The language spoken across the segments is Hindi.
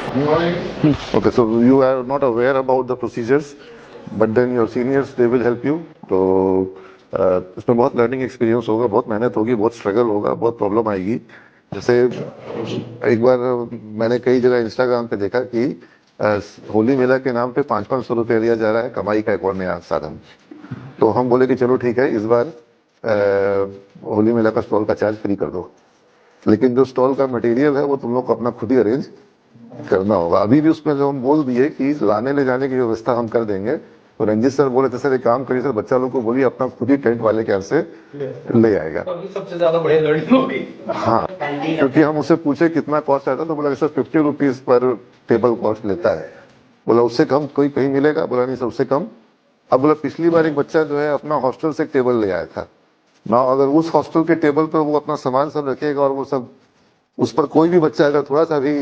Okay, so you are not aware about the procedures, but then your seniors they will help you. तो इसमें बहुत लर्निंग एक्सपीरियंस होगा, बहुत मेहनत होगी, बहुत स्ट्रगल होगा, बहुत प्रॉब्लम आएगी। जैसे एक बार मैंने कई जगह इंस्टाग्राम पे देखा कि होली मेला के नाम पे 500-500 रुपये लिया जा रहा है कमाई का एक और नया साधन। तो हम बोले कि चलो ठीक है, इस बार होली मेला का स्टॉल का चार्ज फ्री कर दो, लेकिन जो स्टॉल का मटेरियल है वो तुम लोग को अपना खुद ही अरेंज करना होगा। अभी भी उसमें जो हम बोल दिए कि लाने ले जाने की व्यवस्था हम कर देंगे, तो रंजीत सर बोले थे सर एक काम करिए सर, बच्चा लोग को बोलिए अपना खुद ही टेंट वाले के यहाँ से ले आएगा। सबसे ज्यादा बढ़िया लर्निंग होगी। हाँ, क्योंकि हम उससे पूछे कितना कॉस्ट आता, तो बोला sir 50 rupees per table cost लेता है। बोला उससे कम कोई कहीं मिलेगा? बोला नहीं सर उससे कम। अब बोला पिछली बार एक बच्चा जो है अपना हॉस्टल से एक टेबल ले आया था ना, अगर उस हॉस्टल के टेबल पर वो अपना सामान सब रखेगा और वो सब उस पर कोई भी बच्चा अगर थोड़ा सा भी,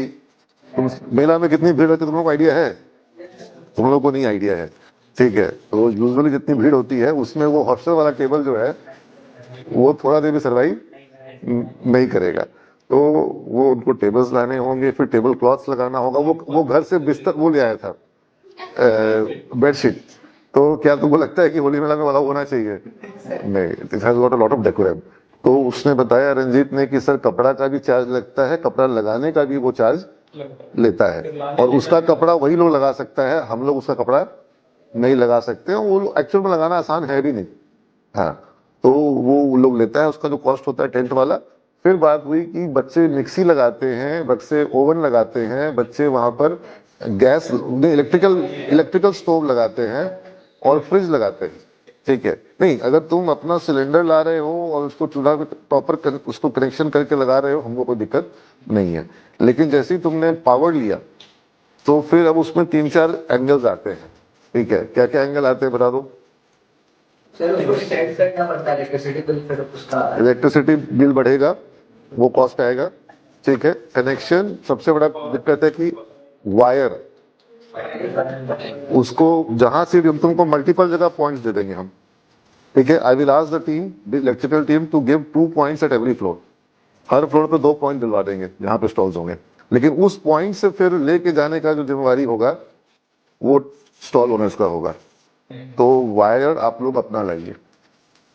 मेला में कितनी भीड़ होती है तुम लोग को आइडिया है? तुम लोग को नहीं आइडिया है, ठीक है। तो यूजुअली जितनी भीड़ होती है उसमें वो हॉस्टल वाला टेबल जो है वो थोड़ा देर भी सर्वाइव नहीं करेगा। तो वो उनको टेबल्स लाने होंगे, फिर टेबल क्लॉथ्स लगाना होगा। वो घर से बिस्तर वो ले आया था, बेडशीट। तो क्या तुमको लगता है कि होली मेला में वाला होना चाहिए? नहीं, this has got a lot of decorum. तो उसने बताया रंजीत ने कि सर कपड़ा का भी चार्ज लगता है, कपड़ा लगाने का भी वो चार्ज लेता है, और उसका कपड़ा वही लोग लगा सकता है, हम लोग उसका कपड़ा नहीं लगा सकते। वो एक्चुअल में लगाना आसान है भी नहीं। हाँ, तो वो लोग लेता है, उसका जो कॉस्ट होता है टेंट वाला। फिर बात हुई कि बच्चे मिक्सी लगाते हैं, बच्चे ओवन लगाते हैं, बच्चे वहां पर गैस इलेक्ट्रिकल इलेक्ट्रिकल स्टोव लगाते हैं और फ्रिज लगाते हैं, ठीक है। नहीं, अगर तुम अपना सिलेंडर ला रहे हो और उसको चूल्हा पे प्रॉपर उसको कनेक्शन करके लगा रहे हो, हमको कोई दिक्कत नहीं है। लेकिन जैसे ही तुमने पावर लिया तो फिर अब उसमें 3-4 एंगल्स आते हैं, ठीक है। क्या क्या एंगल आते हैं बता दो? इलेक्ट्रिसिटी बिल बढ़ेगा, वो कॉस्ट आएगा, ठीक है। कनेक्शन सबसे बड़ा दिक्कत है कि वायर, उसको जहां से भी हम तुमको मल्टीपल जगह पॉइंट्स दे देंगे हम, ठीक है। I will ask the team, the electrical team to give 2 points at every floor. हर फ्लोर पे 2 पॉइंट दिलवा देंगे जहां पे स्टॉल्स होंगे, लेकिन उस पॉइंट से फिर लेके जाने का जो जिम्मेवारी होगा वो स्टॉल ओनर्स का होगा। तो वायर आप लोग अपना लाइए,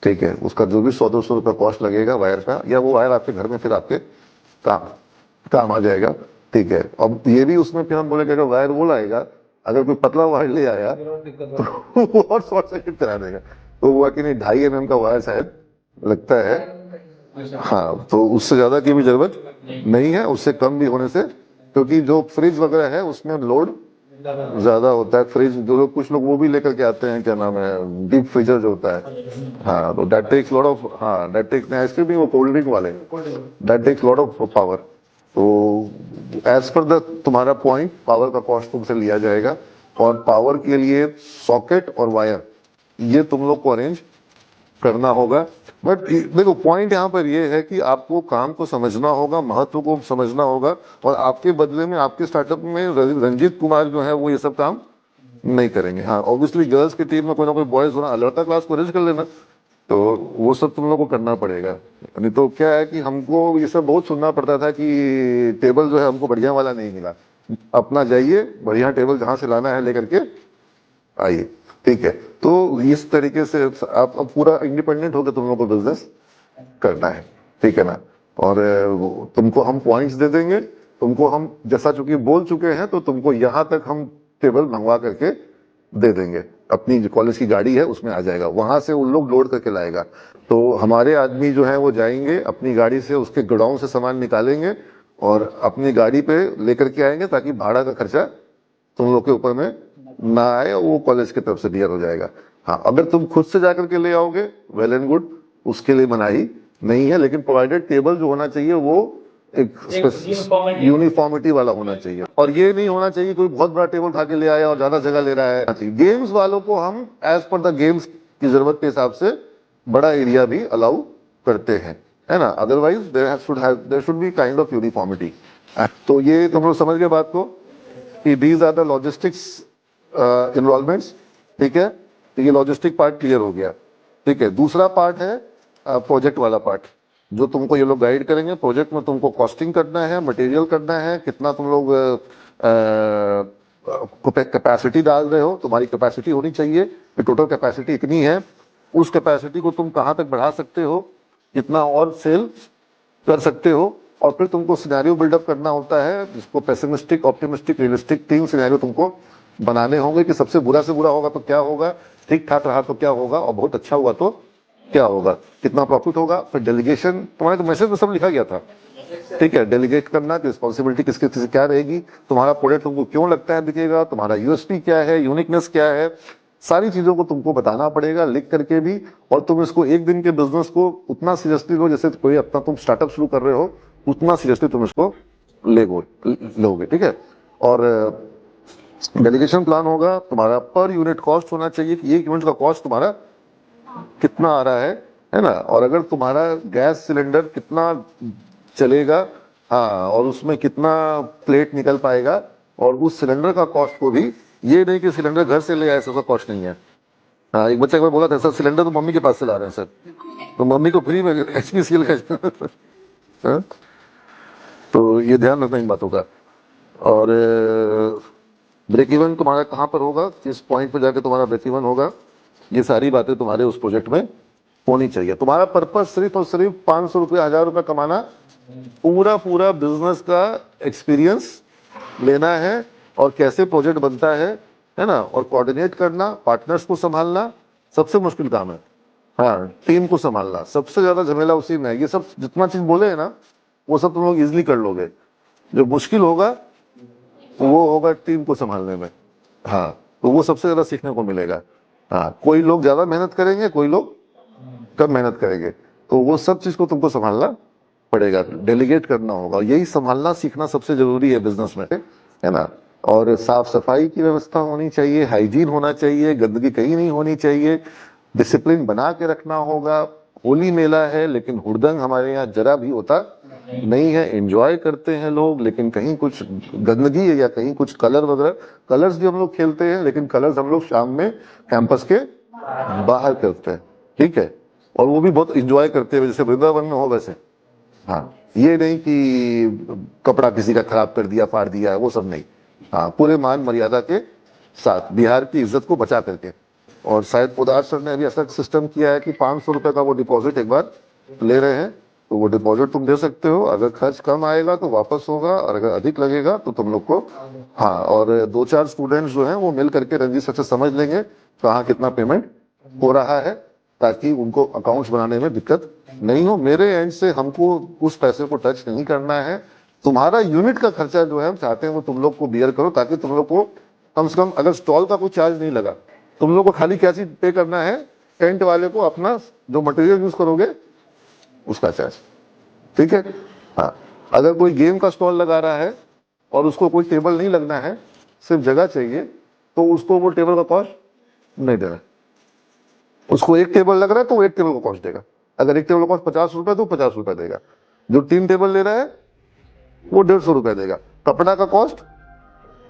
ठीक है। उसका जो भी 100-200 रुपया कॉस्ट लगेगा वायर का, या वो वायर आपके घर में फिर आपके काम काम आ जाएगा, ठीक है। अब ये भी उसमें फिर हम बोलेंगे अगर वायर वो लाएगा, अगर कोई पतला वायर ले आया तो वो और शॉर्ट सर्किट करा देगा। तो हुआ कि नहीं, 2.5 mm का वायर शायद लगता है। हाँ, तो उससे ज्यादा की भी जरूरत नहीं है, उससे कम भी होने से, क्योंकि जो फ्रिज वगैरह है उसमें लोड ज्यादा होता है। फ्रिज जो लोग कुछ लोग वो भी लेकर के आते हैं, क्या नाम है, डीप फ्रीजर जो होता है। हाँ, तो दैट टेक्स लॉट ऑफ, हाँ दैट टेक्स आइसक्रीम भी, वो कोल्ड ड्रिंक वाले, that takes lot of power. तो एज पर द तुम्हारा पॉइंट पावर का कॉस्ट तुमसे लिया जाएगा, और पावर के लिए सॉकेट और वायर ये तुम लोग को अरेंज करना होगा। बट देखो पॉइंट यहाँ पर ये है कि आपको काम को समझना होगा, महत्व को समझना होगा, और आपके बदले में आपके स्टार्टअप में रंजीत कुमार जो है वो ये सब काम नहीं करेंगे। हाँ, ऑब्वियसली गर्ल्स की टीम में कोई ना कोई बॉयज होना, लड़का क्लास को अरेंज कर लेना, तो वो सब तुम लोग को करना पड़ेगा। नहीं तो क्या है कि हमको ये सब बहुत सुनना पड़ता था कि टेबल जो है हमको बढ़िया वाला नहीं मिला। अपना जाइए, बढ़िया टेबल जहां से लाना है लेकर के आइए, ठीक है। तो इस तरीके से आप अब पूरा इंडिपेंडेंट होकर तुम लोगों को बिजनेस करना है, ठीक है ना। और तुमको हम पॉइंट्स दे देंगे, तुमको हम जैसा चूंकि बोल चुके हैं, तो तुमको यहाँ तक हम टेबल मंगवा करके दे देंगे। अपनी जो कॉलेज की गाड़ी है उसमें आ जाएगा, वहां से उन लोग लोड करके लाएगा। तो हमारे आदमी जो है वो जाएंगे अपनी गाड़ी से, उसके गोडाउन से सामान निकालेंगे और अपनी गाड़ी पे लेकर के आएंगे, ताकि भाड़ा का खर्चा तुम लोग के ऊपर में ना आए, वो कॉलेज की तरफ से क्लियर हो जाएगा। हाँ, अगर तुम खुद से जाकर के ले आओगे, वेल एंड गुड, उसके लिए मनाही नहीं है, लेकिन प्रोवाइडेड टेबल जो होना चाहिए वो एक यूनिफॉर्मिटी वाला होना चाहिए। और ये नहीं होना चाहिए कोई बहुत बड़ा टेबल उठा के ले आया और ज्यादा जगह ले रहा है। गेम्स वालों को हम एज पर द गेम्स की जरूरत के हिसाब से बड़ा एरिया भी अलाउ करते हैं, है ना। Otherwise there should be kind of uniformity. तो ये तुम लोग समझ गए बात को कि these are the logistics involvements, ठीक है। तो ये लॉजिस्टिक पार्ट क्लियर हो गया, ठीक है। दूसरा पार्ट है प्रोजेक्ट वाला पार्ट। जो तुमको ये लोग गाइड करेंगे। प्रोजेक्ट में तुमको कॉस्टिंग करना है, मटेरियल करना है, कितना तुम लोग कैपेसिटी डाल रहे हो, तुम्हारी कैपेसिटी होनी चाहिए कि टोटल कैपेसिटी इतनी है, उस कैपेसिटी को तुम कहाँ तक बढ़ा सकते हो, कितना और सेल कर सकते हो। और फिर तुमको सिनेरियो बिल्डअप करना होता है, जिसको पेसिमिस्टिक, ऑप्टिमिस्टिक, रियलिस्टिक 3 सिनेरियो तुमको बनाने होंगे कि सबसे बुरा से बुरा होगा तो क्या होगा, ठीक ठाक रहा तो क्या होगा, और बहुत अच्छा हुआ तो क्या होगा, कितना प्रॉफिट होगा। फिर डेलीगेशन, तुम्हारे तो मैसेज में सब लिखा गया था, ठीक है। डेलीगेट करना, रिस्पॉन्सिबिलिटी किसकी किसकी क्या रहेगी, तुम्हारा प्रोडक्ट तुमको क्यों लगता है बिकेगा, तुम्हारा यूएसपी क्या है, यूनिकनेस क्या है, सारी चीजों को तुमको बताना पड़ेगा लिख करके भी। और तुम इसको एक दिन के बिजनेस को उतना सीरियसली लो जैसे कोई अपना तुम स्टार्टअप शुरू कर रहे हो, उतना सीरियसली तुम इसको लोगे, ठीक है। और डेलीगेशन प्लान होगा, तुम्हारा पर यूनिट कॉस्ट होना चाहिए कि एक यूनिट का कॉस्ट तुम्हारा कितना आ रहा है ना। और अगर तुम्हारा गैस सिलेंडर कितना चलेगा, हाँ, और उसमें कितना प्लेट निकल पाएगा, और उस सिलेंडर का कॉस्ट को भी, ये नहीं कि सिलेंडर घर से ले आए ऐसा कॉस्ट नहीं है। हाँ, एक बच्चा एक बार बोला था, सर सिलेंडर तो मम्मी के पास से ला रहे हैं सर, तो मम्मी को फ्री में HPCL का हाँ? तो ये ध्यान रखना इन बातों का। और ब्रेक इवन तुम्हारा कहाँ पर होगा, किस पॉइंट पर जाके तुम्हारा ब्रेक इवन होगा, ये सारी बातें तुम्हारे उस प्रोजेक्ट में होनी चाहिए। तुम्हारा पर्पस सिर्फ और सिर्फ 500 रुपये, 1000 रुपये कमाना, पूरा पूरा बिजनेस का एक्सपीरियंस लेना है, और कैसे प्रोजेक्ट बनता है ना, और कोऑर्डिनेट करना, पार्टनर्स को संभालना सबसे मुश्किल काम है। हाँ, टीम को संभालना सबसे ज्यादा झमेला उसी में है। ये सब जितना चीज बोले है ना, वो सब तुम लोग इजिली कर लोगे। जो मुश्किल होगा वो होगा टीम को संभालने में। हाँ, तो वो सबसे ज्यादा सीखने को मिलेगा। हाँ, कोई लोग ज्यादा मेहनत करेंगे, कोई लोग कम मेहनत करेंगे, तो वो सब चीज को तुमको संभालना पड़ेगा, डेलीगेट करना होगा। यही संभालना सीखना सबसे जरूरी है बिजनेस में, है ना। और साफ सफाई की व्यवस्था होनी चाहिए, हाइजीन होना चाहिए, गंदगी कहीं नहीं होनी चाहिए, डिसिप्लिन बना के रखना होगा। होली मेला है लेकिन हुड़दंग हमारे यहाँ जरा भी होता नहीं है। एंजॉय करते हैं लोग, लेकिन कहीं कुछ गंदगी है या कहीं कुछ कलर वगैरह, कलर्स भी हम लोग खेलते हैं, लेकिन कलर्स हम लोग शाम में कैंपस के बाहर करते हैं, ठीक है। और वो भी बहुत इंजॉय करते हैं, जैसे वृंदावन में हो वैसे। हाँ, ये नहीं कि कपड़ा किसी का खराब कर दिया, फाड़ दिया, वो सब नहीं। हाँ, पूरे मान मर्यादा के साथ, बिहार की इज्जत को बचा करके। और शायद पोदार सर ने अभी ऐसा सिस्टम किया है कि 500 रुपए का वो डिपॉजिट एक बार ले रहे हैं, तो वो डिपॉजिट तुम दे सकते हो। अगर खर्च कम आएगा तो वापस होगा, और अगर अधिक लगेगा तो तुम लोग को, हाँ, और 2-4 स्टूडेंट्स जो हैं वो मिल करके रंजीत सर से समझ लेंगे कहाँ कितना पेमेंट हो रहा है, ताकि उनको अकाउंट्स बनाने में दिक्कत नहीं हो। मेरे एंड से हमको उस पैसे को टच नहीं करना है। तुम्हारा यूनिट का खर्चा जो है हम चाहते हैं वो तुम लोग को बियर करो, ताकि तुम लोग को कम से कम, अगर स्टॉल का कोई चार्ज नहीं लगा, तुम लोग को खाली क्या चीज पे करना है, टेंट वाले को अपना जो मटेरियल यूज करोगे उसका चार्ज, ठीक है। हाँ, अगर कोई गेम का स्टॉल लगा रहा है और उसको कोई टेबल नहीं लगना है, सिर्फ जगह चाहिए, तो उसको वो टेबल का कॉस्ट नहीं देना। उसको एक टेबल लग रहा है तो वो एक टेबल का कॉस्ट देगा। अगर एक टेबल का कॉस्ट 50 रुपए तो 50 रुपए देगा। जो 3 टेबल ले रहा है वो 150 रुपए देगा। कपड़ा का कॉस्ट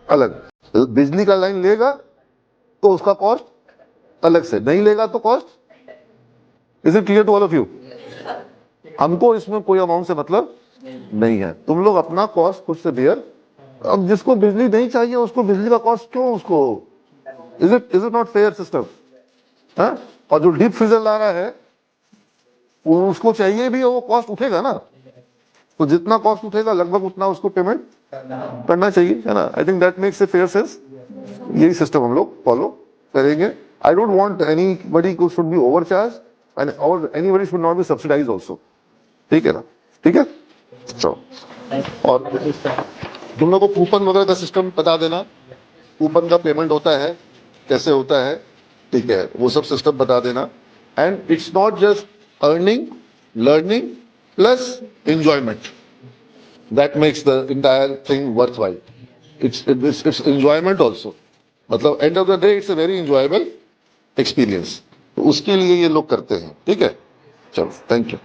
अलग, बिजली का लाइन लेगा तो उसका कॉस्ट अलग से, नहीं लेगा तो cost. Is it clear to all of you? हमको इसमें कोई अमाउंट से मतलब नहीं है, तुम लोग अपना कॉस्ट खुद से बियर। अब जिसको बिजली नहीं चाहिए उसको बिजली का कॉस्ट क्यों उसको, is it not fair system? हाँ, और जो डीप फ्रीजर ला रहा है उसको चाहिए भी, वो कॉस्ट उठेगा ना, तो जितना कॉस्ट उठेगा लगभग उतना उसको पेमेंट करना चाहिए, है ना। I think that makes a fair sense. यही सिस्टम हम लोग फॉलो करेंगे। आई डोंट वांट एनीबॉडी को शुड बी ओवरचार्ज, एंड और anybody should not be subsidise also, ठीक है ना, ठीक है। तो और तुम लोग को कूपन वगैरह का सिस्टम बता देना, कूपन का पेमेंट होता है कैसे होता है, ठीक है, वो सब सिस्टम बता देना। And it's not just earning, learning plus enjoyment, that makes the entire thing worthwhile. It's enjoyment also, मतलब end of the day it's a very enjoyable experience. तो उसके लिए ये लोग करते हैं, ठीक है। चलो, थैंक यू।